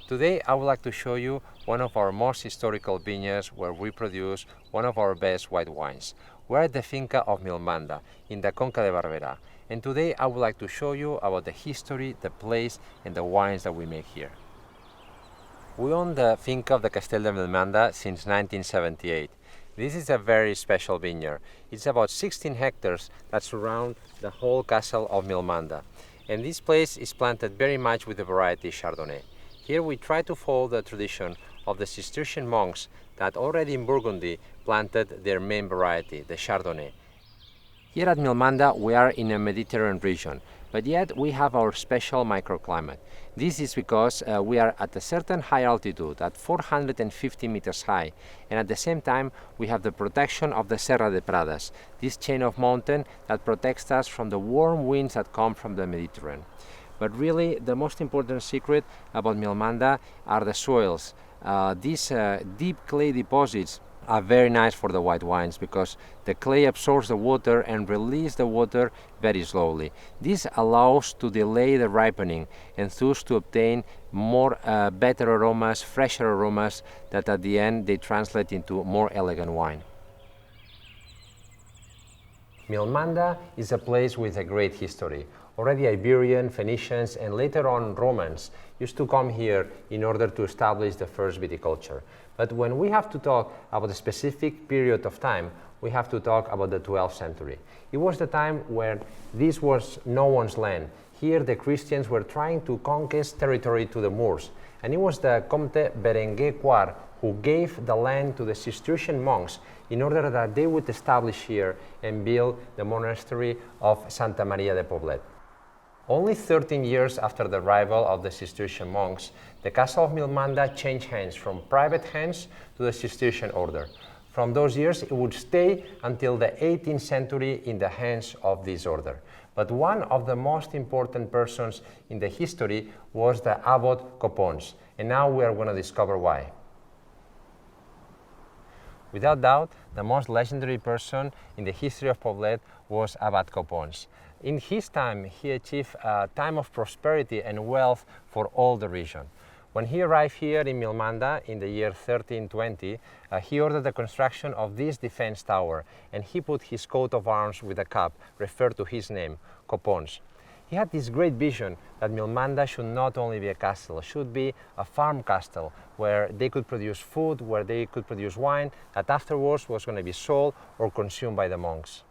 Today I would like to show you one of our most historical vineyards where we produce one of our best white wines. We're at the finca of Milmanda in the Conca de Barberà, and today I would like to show you about the history, the place and the wines that we make here. We own the finca of the Castell de Milmanda since 1978. This is a very special vineyard. It's about 16 hectares that surround the whole castle of Milmanda, and this place is planted very much with the variety Chardonnay. Here we try to follow the tradition of the Cistercian monks that already in Burgundy planted their main variety, the Chardonnay. Here at Milmanda we are in a Mediterranean region, but yet we have our special microclimate. This is because we are at a certain high altitude, at 450 meters high, and at the same time we have the protection of the Serra de Pradas, this chain of mountain that protects us from the warm winds that come from the Mediterranean. But really, the most important secret about Milmanda are the soils. These deep clay deposits are very nice for the white wines because the clay absorbs the water and releases the water very slowly. This allows to delay the ripening and thus to obtain more better aromas, fresher aromas that at the end they translate into more elegant wine. Milmanda is a place with a great history. Already Iberian, Phoenicians, and later on Romans used to come here in order to establish the first viticulture. But when we have to talk about a specific period of time, we have to talk about the 12th century. It was the time where this was no one's land. Here the Christians were trying to conquest territory to the Moors, and it was the Comte Berenguer IV who gave the land to the Cistercian monks in order that they would establish here and build the monastery of Santa Maria de Poblet. Only 13 years after the arrival of the Cistercian monks, the castle of Milmanda changed hands from private hands to the Cistercian order. From those years, it would stay until the 18th century in the hands of this order. But one of the most important persons in the history was the abbot Copons, and now we are going to discover why. Without doubt, the most legendary person in the history of Poblet was Abbot Copons. In his time, he achieved a time of prosperity and wealth for all the region. When he arrived here in Milmanda in the year 1320, he ordered the construction of this defense tower, and he put his coat of arms with a cap, referred to his name, Copons. He had this great vision that Milmanda should not only be a castle, should be a farm castle where they could produce food, where they could produce wine that afterwards was going to be sold or consumed by the monks.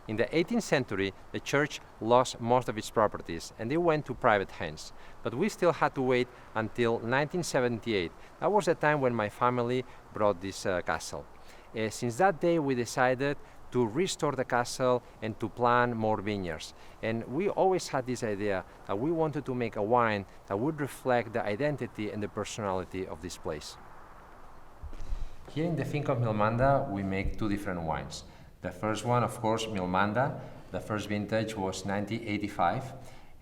In the 18th century, the church lost most of its properties and they went to private hands. But we still had to wait until 1978. That was the time when my family bought this castle. Since that day, we decided to restore the castle and to plant more vineyards. And we always had this idea that we wanted to make a wine that would reflect the identity and the personality of this place. Here in the finca of Milmanda, we make two different wines. The first one, of course, Milmanda. The first vintage was 1985.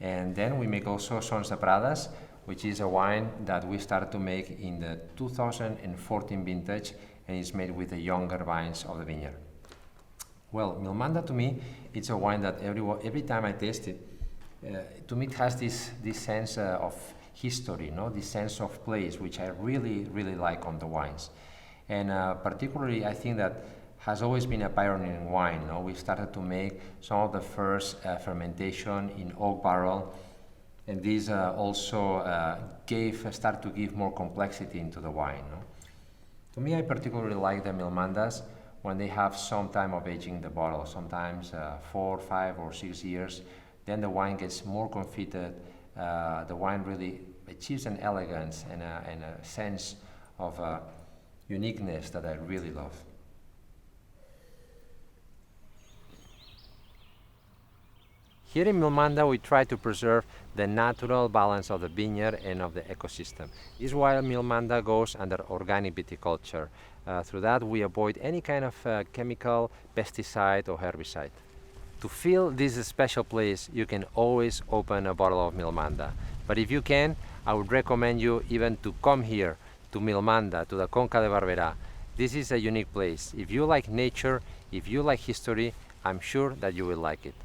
And then we make also Sons de Pradas, which is a wine that we started to make in the 2014 vintage, and it's made with the younger vines of the vineyard. Well, Milmanda to me, it's a wine that every time I taste it, to me it has this sense of history, this sense of place, which I really, really like on the wines. And particularly, I think that has always been a pioneering wine. We started to make some of the first fermentation in oak barrel, and this also started to give more complexity into the wine. To me, I particularly like the Milmandas when they have some time of aging in the bottle, sometimes 4, 5, or 6 years. Then the wine gets more confited. The wine really achieves an elegance and a sense of uniqueness that I really love. Here in Milmanda, we try to preserve the natural balance of the vineyard and of the ecosystem. This is why Milmanda goes under organic viticulture. Through that, we avoid any kind of chemical, pesticide or herbicide. To feel this special place, you can always open a bottle of Milmanda. But if you can, I would recommend you even to come here to Milmanda, to the Conca de Barberà. This is a unique place. If you like nature, if you like history, I'm sure that you will like it.